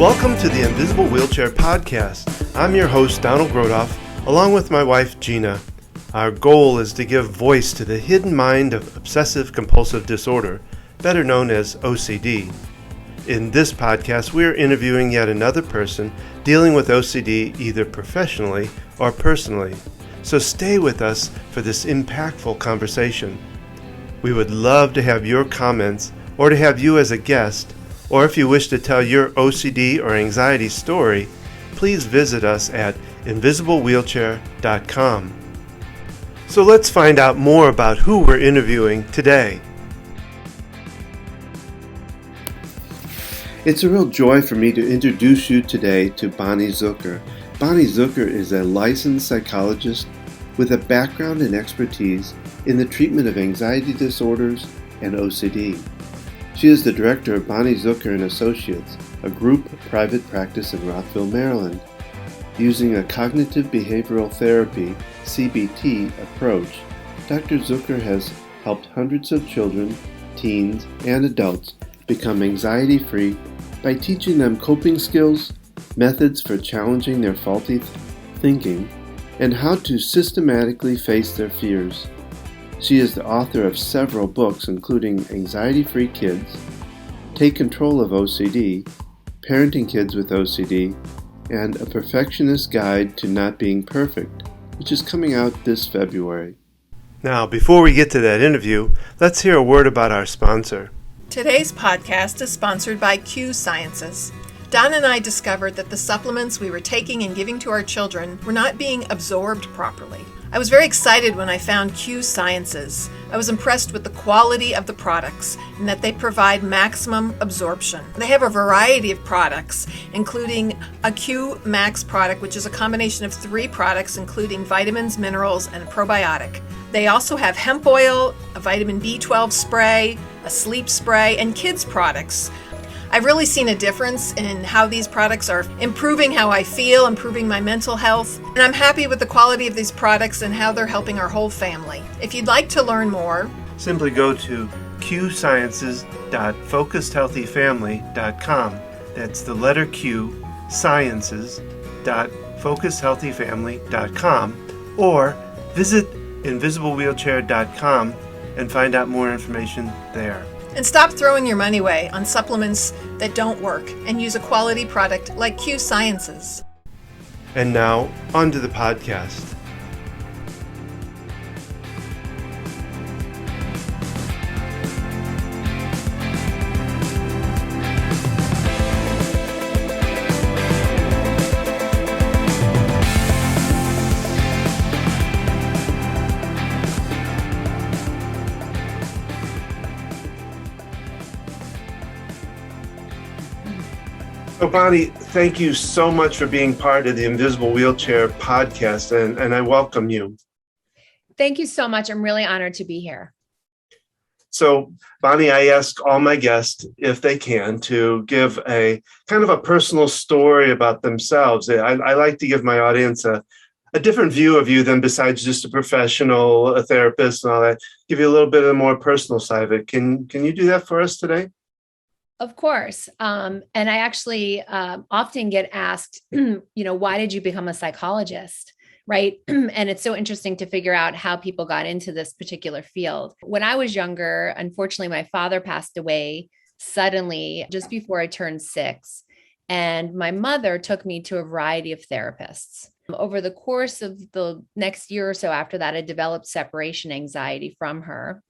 Welcome to the Invisible Wheelchair Podcast. I'm your host, Donald Grothoff, along with my wife, Gina. Our goal is to give voice to the hidden mind of obsessive-compulsive disorder, better known as OCD. In this podcast, we are interviewing yet another person dealing with OCD either professionally or personally. So stay with us for this impactful conversation. We would love to have your comments or to have you as a guest, or if you wish to tell your OCD or anxiety story, please visit us at invisiblewheelchair.com. So let's find out more about who we're interviewing today. It's a real joy for me to introduce you today to Bonnie Zucker. Bonnie Zucker is a licensed psychologist with a background and expertise in the treatment of anxiety disorders and OCD. She is the director of Bonnie Zucker and Associates, a group private practice in Rockville, Maryland. Using a cognitive behavioral therapy, CBT, approach, Dr. Zucker has helped hundreds of children, teens, and adults become anxiety-free by teaching them coping skills, methods for challenging their faulty thinking, and how to systematically face their fears. She is the author of several books, including Anxiety-Free Kids, Take Control of OCD, Parenting Kids with OCD, and A Perfectionist Guide to Not Being Perfect, which is coming out this February. Now, before we get to that interview, let's hear a word about our sponsor. Today's podcast is sponsored by Q Sciences. Don and I discovered that the supplements we were taking and giving to our children were not being absorbed properly. I was very excited when I found Q Sciences. I was impressed with the quality of the products and that they provide maximum absorption. They have a variety of products, including a Q Max product, which is a combination of 3 products, including vitamins, minerals, and a probiotic. They also have hemp oil, a vitamin B12 spray, a sleep spray, and kids products. I've really seen a difference in how these products are improving how I feel, improving my mental health, and I'm happy with the quality of these products and how they're helping our whole family. If you'd like to learn more, simply go to qsciences.focusedhealthyfamily.com. That's the letter Q, sciences.focusedhealthyfamily.com, or visit invisiblewheelchair.com and find out more information there. and stop throwing your money away on supplements that don't work and use a quality product like Q Sciences. And now, on to the podcast. So Bonnie, thank you so much for being part of the Invisible Wheelchair Podcast, and I welcome you. Thank you so much. I'm really honored to be here. So Bonnie, I ask all my guests, if they can, to give a kind of a personal story about themselves. I like to give my audience a different view of you than besides just a professional, a therapist and all that. Give you a little bit of the more personal side of it. Can you do that for us today? Of course. And I actually often get asked, why did you become a psychologist? Right. And it's so interesting to figure out how people got into this particular field. When I was younger, unfortunately, my father passed away suddenly just before I turned 6. And my mother took me to a variety of therapists. Over the course of the next year or so after that, I developed separation anxiety from her.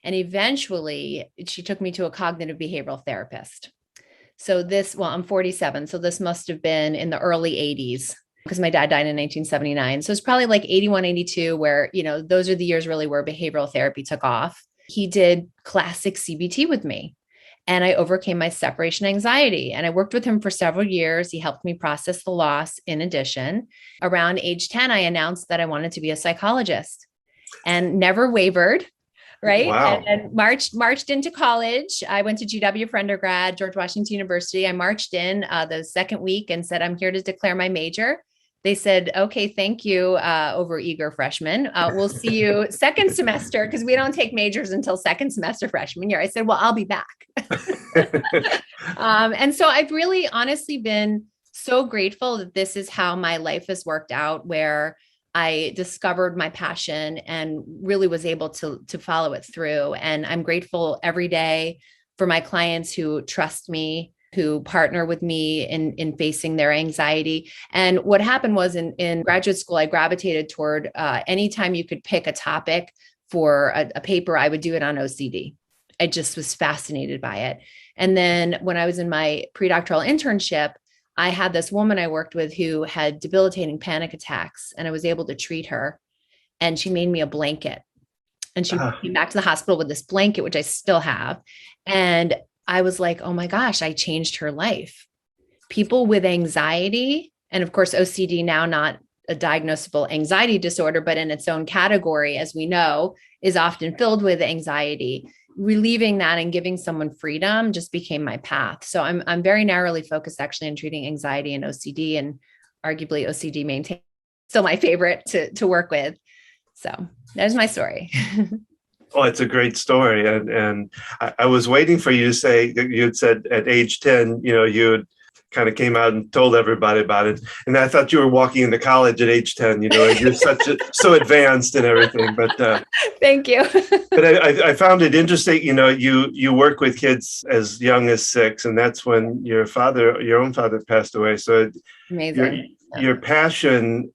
And eventually she took me to a cognitive behavioral therapist. So I'm 47. So this must have been in the early 80s because my dad died in 1979. So it's probably like 81, 82, where, those are the years really where behavioral therapy took off. He did classic CBT with me and I overcame my separation anxiety. And I worked with him for several years. He helped me process the loss. In addition, around age 10, I announced that I wanted to be a psychologist and never wavered. Right. Wow. And marched into college. I went to GW for undergrad, George Washington University. I marched in the second week and said, I'm here to declare my major. They said, okay, thank you, over eager freshmen. We'll see you second semester because we don't take majors until second semester freshman year. I said, well, I'll be back. And so I've really honestly been so grateful that this is how my life has worked out, where I discovered my passion and really was able to follow it through. And I'm grateful every day for my clients who trust me, who partner with me in facing their anxiety. And what happened was in graduate school, I gravitated toward anytime you could pick a topic for a paper, I would do it on OCD. I just was fascinated by it. And then when I was in my pre-doctoral internship, I had this woman I worked with who had debilitating panic attacks, and I was able to treat her. And she made me a blanket. And she came back to the hospital with this blanket, which I still have. And I was like, oh my gosh, I changed her life. People with anxiety, and of course, OCD now not a diagnosable anxiety disorder, but in its own category, as we know, is often filled with anxiety. Relieving that and giving someone freedom just became my path. So I'm very narrowly focused actually on treating anxiety and OCD, and arguably OCD maintains still my favorite to work with. So there's my story. Oh, it's a great story. And I was waiting for you to say that you had said at age 10, you kind of came out and told everybody about it. And I thought you were walking into college at age 10, you're so advanced and everything, but thank you. But I found it interesting, you work with kids as young as 6, and that's when your own father passed away. So amazing. Your passion,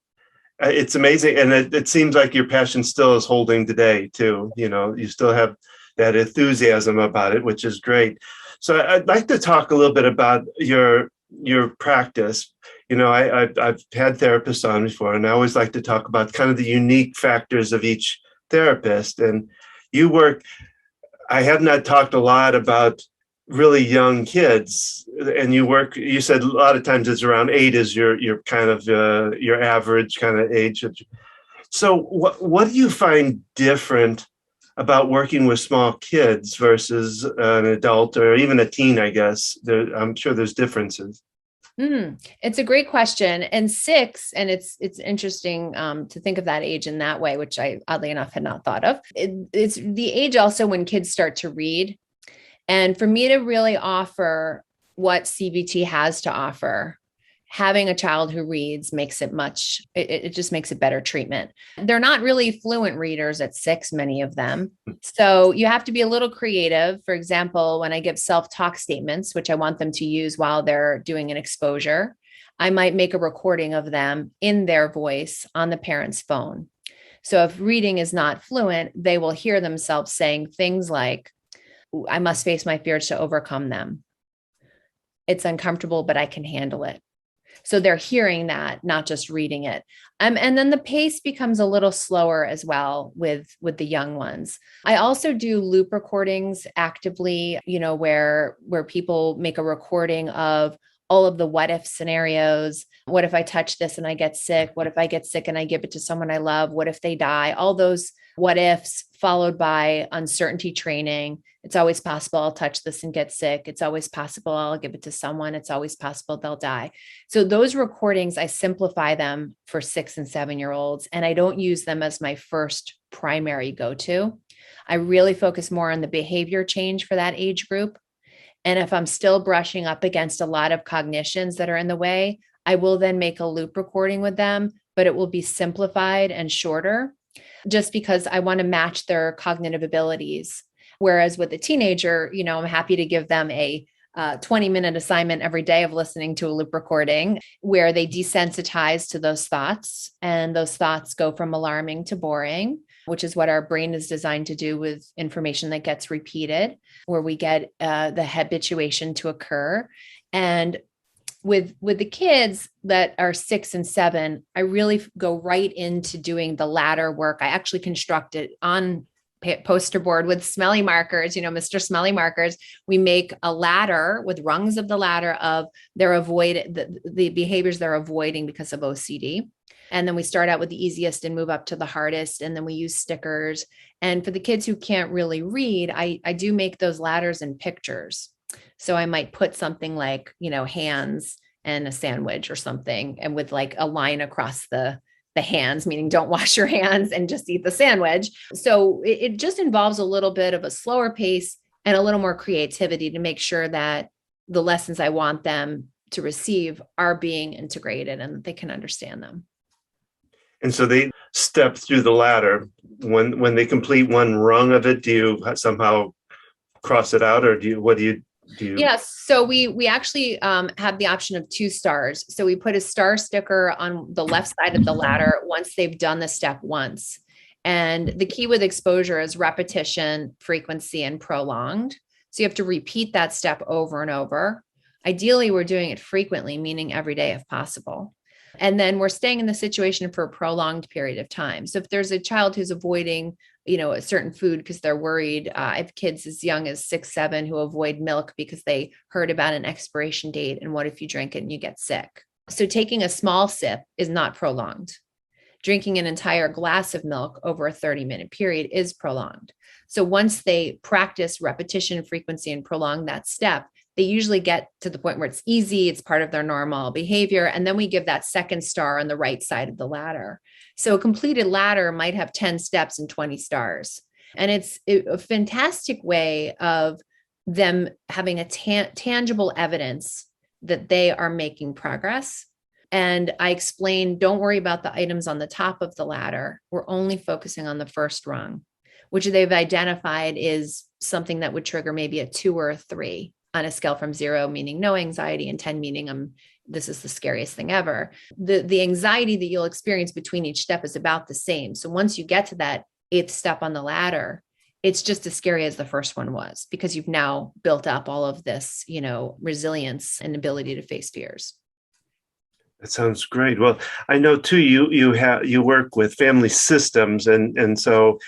it's amazing. And it seems like your passion still is holding today too. You still have that enthusiasm about it, which is great. So I'd like to talk a little bit about your practice. I've had therapists on before, and I always like to talk about kind of the unique factors of each therapist. And I have not talked a lot about really young kids, and you said a lot of times it's around 8 is your kind of your average kind of age. So what do you find different about working with small kids versus an adult or even a teen? I guess I'm sure there's differences. It's a great question. And 6, and it's interesting to think of that age in that way, which I oddly enough had not thought of. It's the age also when kids start to read. And for me to really offer what CBT has to offer, having a child who reads makes it just makes it better treatment. They're not really fluent readers at 6, many of them. So you have to be a little creative. For example, when I give self-talk statements, which I want them to use while they're doing an exposure, I might make a recording of them in their voice on the parent's phone. So if reading is not fluent, they will hear themselves saying things like, I must face my fears to overcome them. It's uncomfortable, but I can handle it. So they're hearing that, not just reading it. And then the pace becomes a little slower as well with the young ones. I also do loop recordings actively, where people make a recording of all of the what if scenarios. What if I touch this and I get sick? What if I get sick and I give it to someone I love? What if they die? All those what ifs followed by uncertainty training. It's always possible I'll touch this and get sick. It's always possible I'll give it to someone. It's always possible they'll die. So those recordings, I simplify them for 6 and 7-year-olds, and I don't use them as my first primary go-to. I really focus more on the behavior change for that age group. And if I'm still brushing up against a lot of cognitions that are in the way, I will then make a loop recording with them, but it will be simplified and shorter just because I want to match their cognitive abilities. Whereas with a teenager, I'm happy to give them a 20-minute assignment every day of listening to a loop recording where they desensitize to those thoughts. And those thoughts go from alarming to boring, which is what our brain is designed to do with information that gets repeated, where we get the habituation to occur. And with the kids that are 6 and 7, I really go right into doing the ladder work. I actually construct it on poster board with smelly markers, Mr. Smelly markers. We make a ladder with rungs of the ladder of the behaviors they're avoiding because of OCD. And then we start out with the easiest and move up to the hardest. And then we use stickers. And for the kids who can't really read, I do make those ladders in pictures. So I might put something like, hands and a sandwich or something, and with like a line across the hands, meaning don't wash your hands and just eat the sandwich. So it just involves a little bit of a slower pace and a little more creativity to make sure that the lessons I want them to receive are being integrated and that they can understand them. And so they step through the ladder. When they complete one rung of it, do you somehow cross it out, or what do you do? Yes. So we actually have the option of 2 stars. So we put a star sticker on the left side of the ladder once they've done the step once. And the key with exposure is repetition, frequency, and prolonged. So you have to repeat that step over and over. Ideally, we're doing it frequently, meaning every day if possible. And then we're staying in the situation for a prolonged period of time. So if there's a child who's avoiding, a certain food because they're worried, I have kids as young as 6, 7 who avoid milk because they heard about an expiration date. And what if you drink it and you get sick? So taking a small sip is not prolonged. Drinking an entire glass of milk over a 30-minute period is prolonged. So once they practice repetition, frequency, and prolong that step, they usually get to the point where it's easy, it's part of their normal behavior. And then we give that second star on the right side of the ladder. So a completed ladder might have 10 steps and 20 stars. And it's a fantastic way of them having a tangible evidence that they are making progress. And I explained, don't worry about the items on the top of the ladder. We're only focusing on the first rung, which they've identified is something that would trigger maybe a 2 or a 3 on a scale from 0, meaning no anxiety, and 10, meaning this is the scariest thing ever. The anxiety that you'll experience between each step is about the same. So once you get to that 8th step on the ladder, it's just as scary as the first one was, because you've now built up all of this, resilience and ability to face fears. That sounds great. Well, I know too, you work with family systems, and so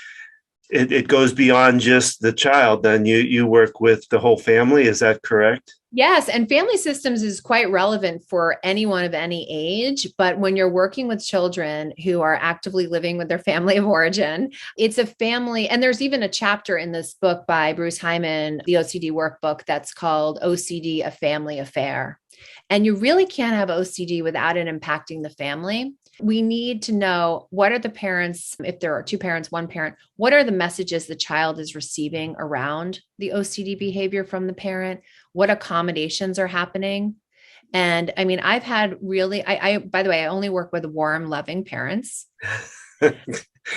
it goes beyond just the child. Then you work with the whole family. Is that correct? Yes. And family systems is quite relevant for anyone of any age. But when you're working with children who are actively living with their family of origin, it's a family. And there's even a chapter in this book by Bruce Hyman, the OCD workbook, that's called OCD, A Family Affair. And you really can't have OCD without it impacting the family. We need to know, what are the parents, if there are 2 parents, 1 parent, what are the messages the child is receiving around the OCD behavior from the parent? What accommodations are happening? And I mean, I've had really, by the way, I only work with warm, loving parents.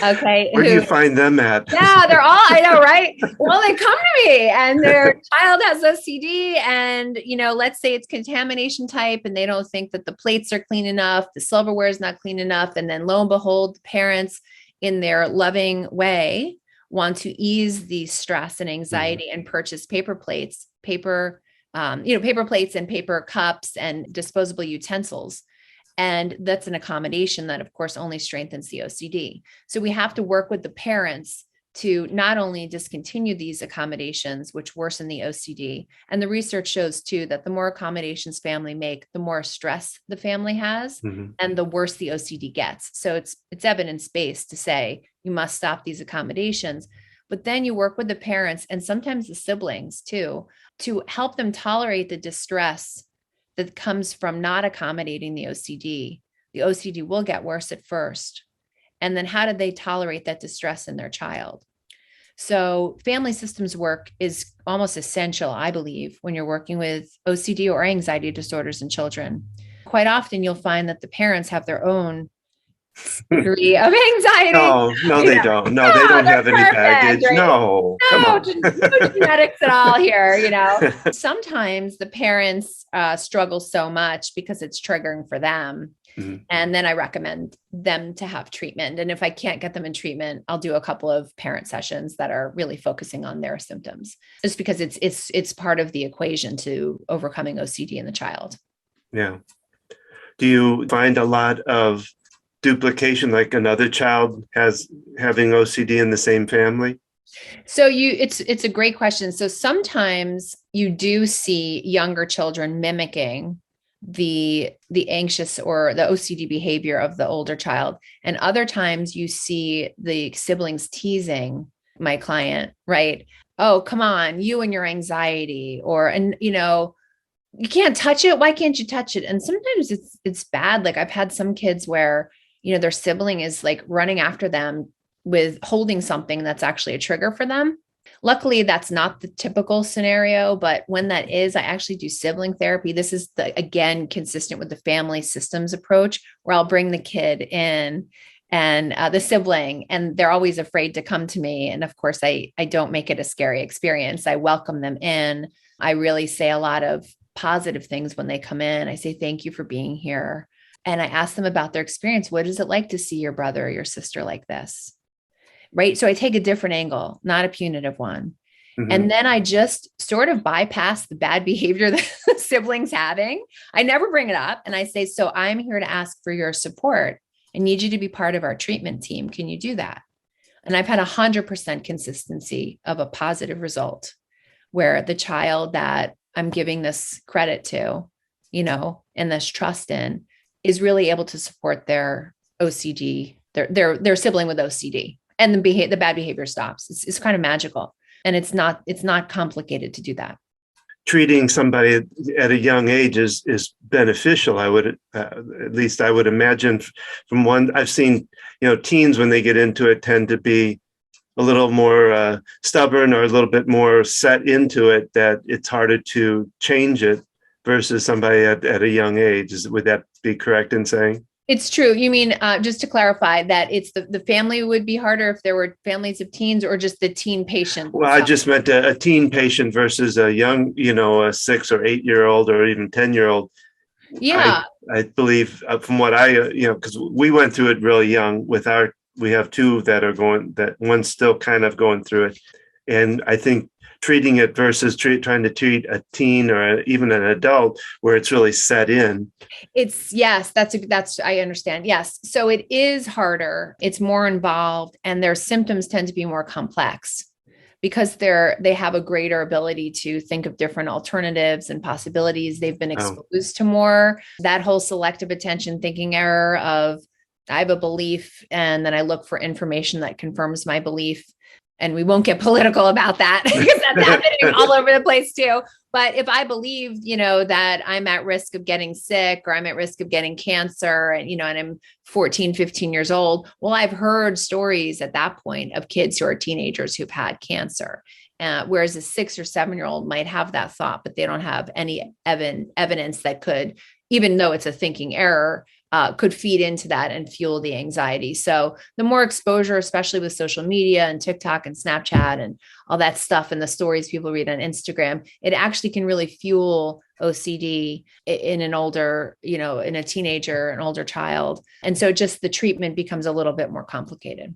Okay. Where do you find them at? Yeah, they're all, I know, right? Well, they come to me and their child has OCD and, let's say it's contamination type and they don't think that the plates are clean enough, the silverware is not clean enough. And then lo and behold, the parents in their loving way want to ease the stress and anxiety and purchase paper plates and paper cups and disposable utensils. And that's an accommodation that, of course, only strengthens the OCD. So we have to work with the parents to not only discontinue these accommodations, which worsen the OCD. And the research shows, too, that the more accommodations family make, the more stress the family has and the worse the OCD gets. So it's evidence-based to say you must stop these accommodations. But then you work with the parents and sometimes the siblings, too, to help them tolerate the distress that comes from not accommodating the OCD. The OCD will get worse at first. And then how do they tolerate that distress in their child? So family systems work is almost essential, I believe, when you're working with OCD or anxiety disorders in children. Quite often you'll find that the parents have their own degree of anxiety. No, they don't. No, they don't have any baggage. Right? No, no genetics at all here, Sometimes the parents struggle so much because it's triggering for them. And then I recommend them to have treatment. And if I can't get them in treatment, I'll do a couple of parent sessions that are really focusing on their symptoms, just because it's part of the equation to overcoming OCD in the child. Yeah. Do you find a lot of duplication, like another child having OCD in the same family? So it's a great question. So sometimes you do see younger children mimicking the anxious or the OCD behavior of the older child. And other times you see the siblings teasing my client, right? Oh, come on, you and your anxiety, you can't touch it. Why can't you touch it? And sometimes it's bad. Like I've had some kids where, their sibling is like running after them with holding something that's actually a trigger for them. Luckily, that's not the typical scenario, but when that is, I actually do sibling therapy. This is again, consistent with the family systems approach, where I'll bring the kid in and the sibling, and they're always afraid to come to me. And of course, I don't make it a scary experience. I welcome them in. I really say a lot of positive things when they come in. I say, thank you for being here. And I ask them about their experience. What is it like to see your brother or your sister like this? Right. So I take a different angle, not a punitive one. Mm-hmm. And then I just sort of bypass the bad behavior that the siblings having. I never bring it up. And I say, so I'm here to ask for your support. I need you to be part of our treatment team. Can you do that? And I've had 100% consistency of a positive result where the child that I'm giving this credit to, and this trust in, is really able to support their OCD, their sibling with OCD. And the bad behavior stops. It's kind of magical. And it's not complicated to do that. Treating somebody at a young age is beneficial. I would, at least I would imagine from one, I've seen, teens when they get into it tend to be a little more stubborn or a little bit more set into it, that it's harder to change it versus somebody at a young age. Would that be correct in saying? It's true. You mean, just to clarify, that it's the family would be harder if there were families of teens, or just the teen patient? Well, I just meant a teen patient versus a young, a 6 or 8 year old or even 10-year-old. Yeah. I believe from what because we went through it really young we have two that one's still kind of going through it. And I think treating it versus trying to treat a teen or even an adult where it's really set in. Yes, I understand. Yes. So it is harder. It's more involved, and their symptoms tend to be more complex because they have a greater ability to think of different alternatives and possibilities. They've been exposed to more. That whole selective attention thinking error of, I have a belief and then I look for information that confirms my belief. And we won't get political about that because that's happening all over the place too. But if I believe, that I'm at risk of getting sick, or I'm at risk of getting cancer, and, and I'm 14, 15 years old, well, I've heard stories at that point of kids who are teenagers who've had cancer. Whereas a 6 or 7-year-old might have that thought, but they don't have any evidence that could, even though it's a thinking error, could feed into that and fuel the anxiety. So the more exposure, especially with social media and TikTok and Snapchat and all that stuff, and the stories people read on Instagram, it actually can really fuel OCD in an older, in a teenager, an older child. And so just the treatment becomes a little bit more complicated.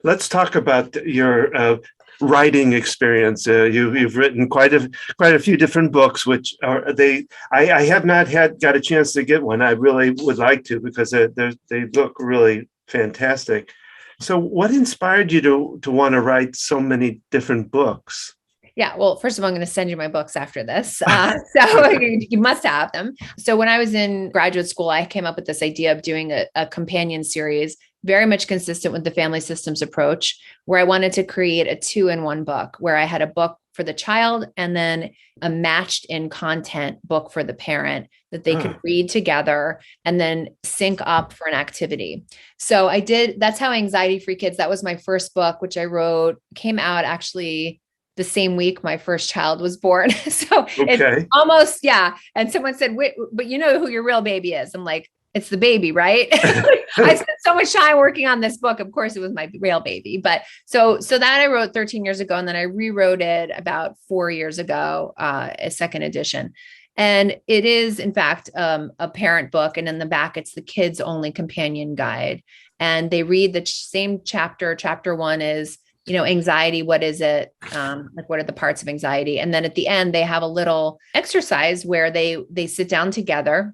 Let's talk about your writing experience. You've written quite a few different books, which I have not got a chance to get one. I really would like to, because they look really fantastic. So what inspired you to want to write so many different books? Yeah. Well, first of all, I'm going to send you my books after this. So you must have them. So when I was in graduate school, I came up with this idea of doing a companion series, very much consistent with the family systems approach, where I wanted to create a 2-in-1 book, where I had a book for the child and then a matched in content book for the parent that they could read together and then sync up for an activity. So that's how Anxiety Free Kids, that was my first book, which I wrote, came out actually the same week my first child was born. So It's almost, yeah. And someone said, wait, but you know who your real baby is? I'm like, it's the baby, right? I spent so much time working on this book. Of course, it was my real baby. But so that I wrote 13 years ago, and then I rewrote it about 4 years ago, a second edition. And it is, in fact, a parent book. And in the back, it's the kids only companion guide. And they read the same chapter. Chapter 1 is, anxiety. What is it? Like, what are the parts of anxiety? And then at the end, they have a little exercise where they sit down together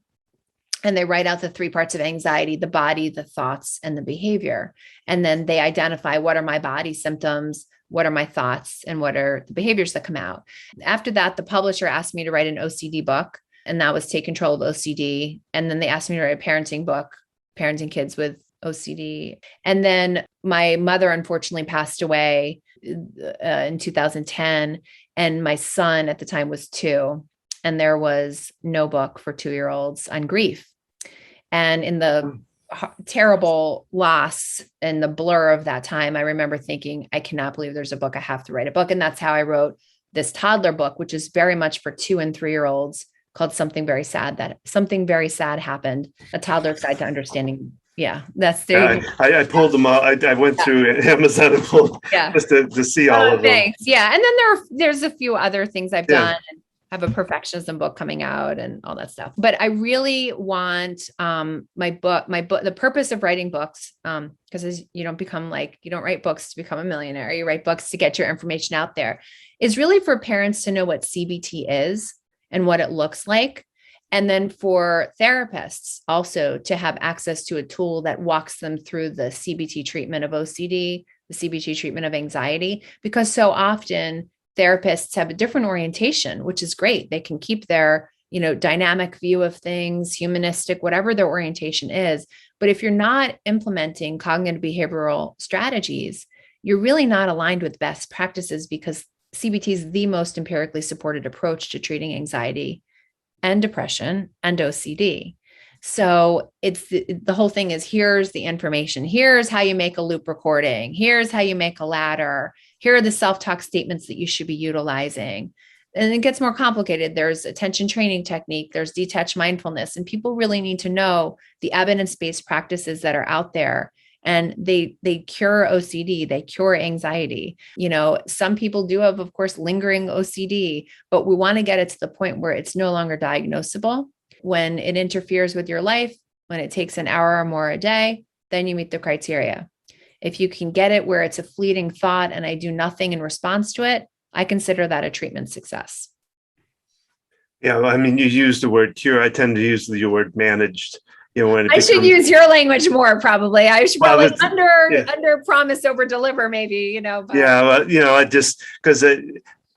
and they write out the 3 parts of anxiety: the body, the thoughts, and the behavior. And then they identify, what are my body symptoms? What are my thoughts? And what are the behaviors that come out? After that, the publisher asked me to write an OCD book, and that was Take Control of OCD. And then they asked me to write a parenting book, parenting kids with OCD. And then my mother unfortunately passed away in 2010. And my son at the time was 2. and there was no book for 2-year-olds on grief. And in the terrible loss and the blur of that time, I remember thinking, I cannot believe there's a book. I have to write a book. And that's how I wrote this toddler book, which is very much for 2 and 3-year-olds, called Something Very Sad Happened, a toddler's guide to understanding. Yeah, that's there. I pulled them all. I went through Amazon and pulled just to see all of them. Thanks. Yeah. And then there's a few other things I've done, and have a perfectionism book coming out and all that stuff. But I really want my book, the purpose of writing books, because you don't write books to become a millionaire. You write books to get your information out there, is really for parents to know what CBT is and what it looks like. And then for therapists also to have access to a tool that walks them through the CBT treatment of OCD, the CBT treatment of anxiety, because so often therapists have a different orientation, which is great. They can keep their, dynamic view of things, humanistic, whatever their orientation is. But if you're not implementing cognitive behavioral strategies, you're really not aligned with best practices, because CBT is the most empirically supported approach to treating anxiety and depression and OCD. So it's the whole thing is, here's the information. Here's how you make a loop recording. Here's how you make a ladder. Here are the self-talk statements that you should be utilizing. And it gets more complicated. There's attention training technique. There's detached mindfulness. And people really need to know the evidence-based practices that are out there. And they cure OCD, they cure anxiety. Some people do have, of course, lingering OCD, but we want to get it to the point where it's no longer diagnosable. When it interferes with your life, when it takes an hour or more a day, then you meet the criteria. If you can get it where it's a fleeting thought and I do nothing in response to it, I consider that a treatment success. Yeah, well, you used the word cure. I tend to use the word managed. I should use your language more, probably. I should probably under promise, over deliver, maybe, But. Yeah, well, I just, because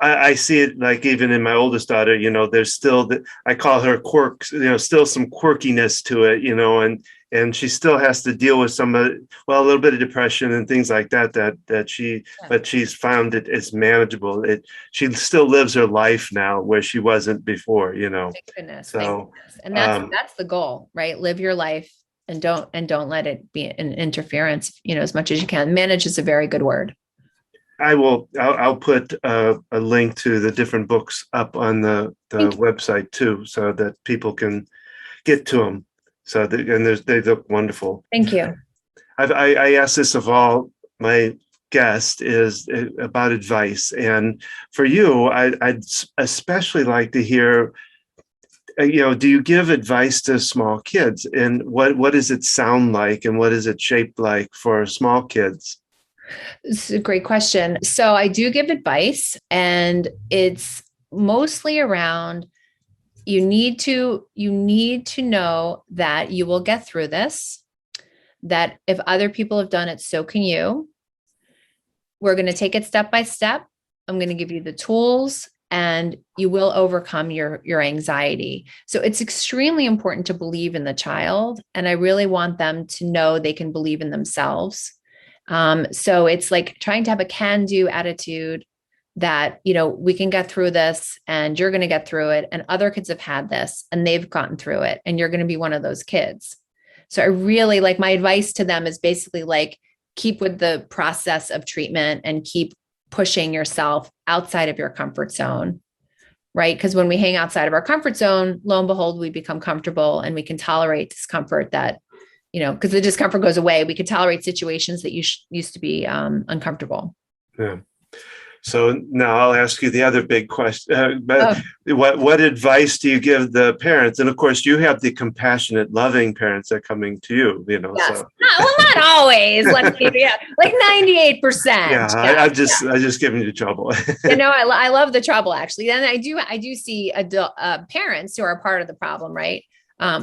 I see it, like, even in my oldest daughter, there's still, I call her quirks, still some quirkiness to it, and she still has to deal with some, a little bit of depression and things like that, but she's found it is manageable. She still lives her life now where she wasn't before, Thank goodness. So, and that's the goal, right? Live your life and don't let it be an interference, as much as you can. Manage is a very good word. I'll put a link to the different books up on the website too, so that people can get to them. So they look wonderful. Thank you. I ask this of all my guests is about advice, and for you, I'd especially like to hear. Do you give advice to small kids, and what does it sound like, and what is it shaped like for small kids? It's a great question. So I do give advice, and it's mostly around, you need to know that you will get through this, that if other people have done it, so can you. We're going to take it step by step. I'm going to give you the tools, and you will overcome your anxiety. So it's extremely important to believe in the child. And I really want them to know they can believe in themselves. So it's like trying to have a can-do attitude that, we can get through this, and you're going to get through it. And other kids have had this and they've gotten through it, and you're going to be one of those kids. So I really my advice to them is basically keep with the process of treatment and keep pushing yourself outside of your comfort zone, right? Because when we hang outside of our comfort zone, lo and behold, we become comfortable, and we can tolerate discomfort that, because the discomfort goes away. We can tolerate situations that used to be uncomfortable. Yeah. So now I'll ask you the other big question. What advice do you give the parents? And of course, you have the compassionate, loving parents that are coming to you. Yes. So. Not always. Like 98%. Yeah, I just giving you trouble. I love the trouble, actually. Then I do see parents who are part of the problem, right?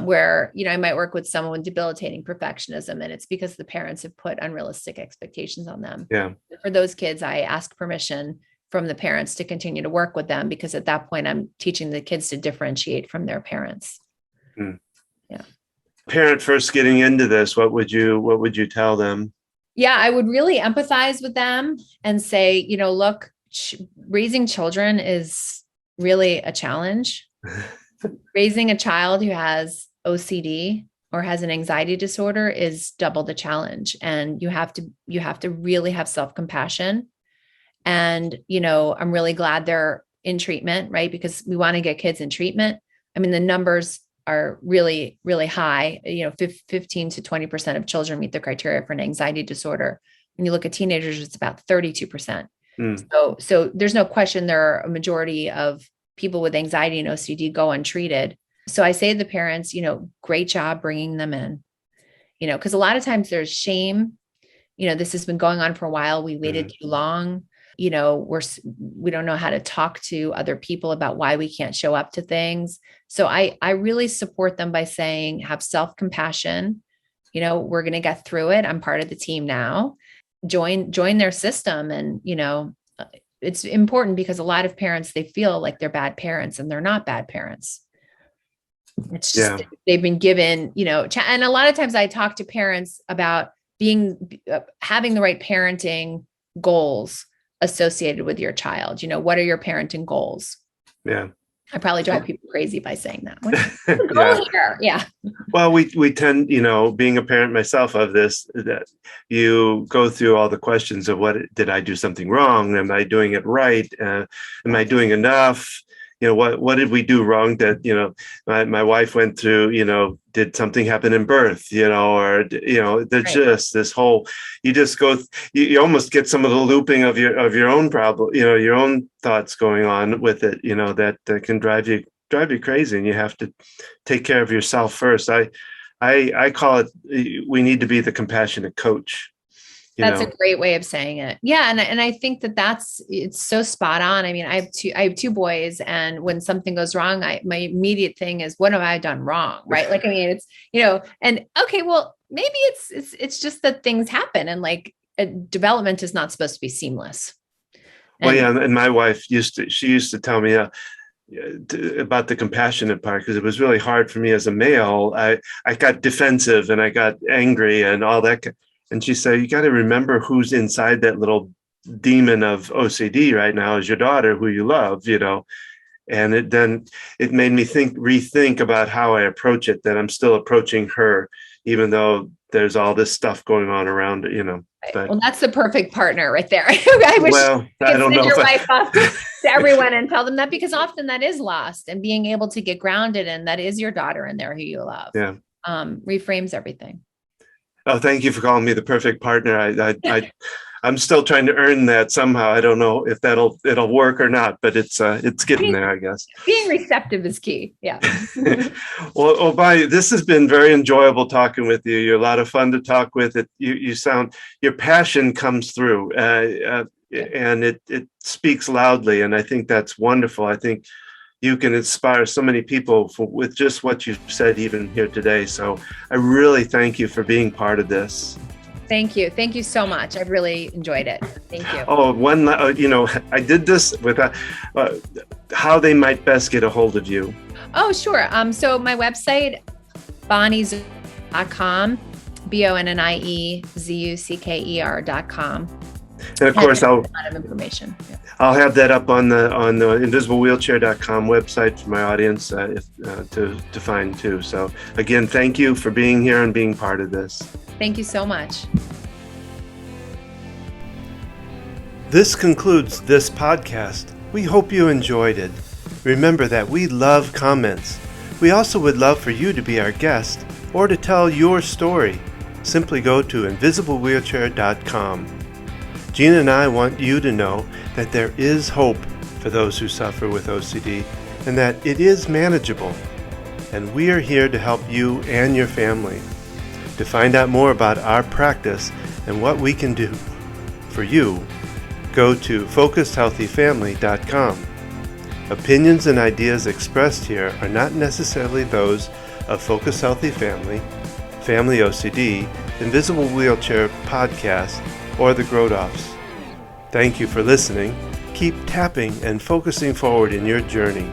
Where, I might work with someone with debilitating perfectionism, and it's because the parents have put unrealistic expectations on them. Yeah. For those kids, I ask permission from the parents to continue to work with them, because at that point, I'm teaching the kids to differentiate from their parents. Mm. Yeah. Parent first getting into this, what would you tell them? Yeah, I would really empathize with them and say, look, raising children is really a challenge. Raising a child who has OCD or has an anxiety disorder is double the challenge. And you have to really have self-compassion. And, I'm really glad they're in treatment, right? Because we want to get kids in treatment. I mean, the numbers are really, really high. 15 to 20% of children meet the criteria for an anxiety disorder. When you look at teenagers, it's about 32%. So there's no question there are a majority of people with anxiety and OCD go untreated. So I say to the parents, great job bringing them in, because a lot of times there's shame. This has been going on for a while. We waited too long. We don't know how to talk to other people about why we can't show up to things. So I really support them by saying, have self-compassion. We're going to get through it. I'm part of the team now. Join their system. And, it's important because a lot of parents, they feel like they're bad parents, and they're not bad parents. It's just, they've been given, and a lot of times I talk to parents about having the right parenting goals associated with your child. What are your parenting goals? Yeah. I probably drive people crazy by saying that. What's the goal here? Yeah. Well, we tend, being a parent myself of this, that you go through all the questions of did I do something wrong? Am I doing it right? Am I doing enough? What did we do wrong that, my wife went through, did something happen in birth, or, there's just this whole, you just go, you almost get some of the looping of your own problem, your own thoughts going on with it, that can drive you crazy, and you have to take care of yourself first. I call it, we need to be the compassionate coach. That's a great way of saying it. Yeah. And I think it's so spot on. I mean, I have two boys, and when something goes wrong, my immediate thing is, what have I done wrong? Right. Like, I mean, it's, and okay, well, maybe it's just that things happen, and like development is not supposed to be seamless. And my wife used to tell me, about the compassionate part, because it was really hard for me as a male. I got defensive and I got angry and all that. And she said, you got to remember who's inside that little demon of OCD right now is your daughter, who you love, and it made me rethink about how I approach it, that I'm still approaching her, even though there's all this stuff going on around it, But, well, that's the perfect partner right there. I wish I don't know your wife off to everyone and tell them that, because often that is lost, and being able to get grounded, and that is your daughter in there who you love. Yeah. Reframes everything. Oh, thank you for calling me the perfect partner. I'm still trying to earn that somehow. I don't know if it'll work or not, but it's getting there, I guess. Being receptive is key. Yeah. Well, Bonnie, this has been very enjoyable talking with you. You're a lot of fun to talk with. Your passion comes through, and it speaks loudly, and I think that's wonderful. I think you can inspire so many people with just what you've said even here today. So I really thank you for being part of this. Thank you. Thank you so much. I've really enjoyed it. Thank you. Oh, I did this with how they might best get a hold of you. Oh, sure. So my website, bonniezucker.com, bonniezucker.com. And of course, a lot of information. Yeah. I'll have that up on the invisiblewheelchair.com website for my audience to find too. So again, thank you for being here and being part of this. Thank you so much. This concludes this podcast. We hope you enjoyed it. Remember that we love comments. We also would love for you to be our guest or to tell your story. Simply go to invisiblewheelchair.com. Gina and I want you to know that there is hope for those who suffer with OCD, and that it is manageable. And we are here to help you and your family. To find out more about our practice and what we can do for you, go to focusedhealthyfamily.com. Opinions and ideas expressed here are not necessarily those of Focused Healthy Family, Family OCD, Invisible Wheelchair Podcast, or the Grothoffs. Thank you for listening. Keep tapping and focusing forward in your journey.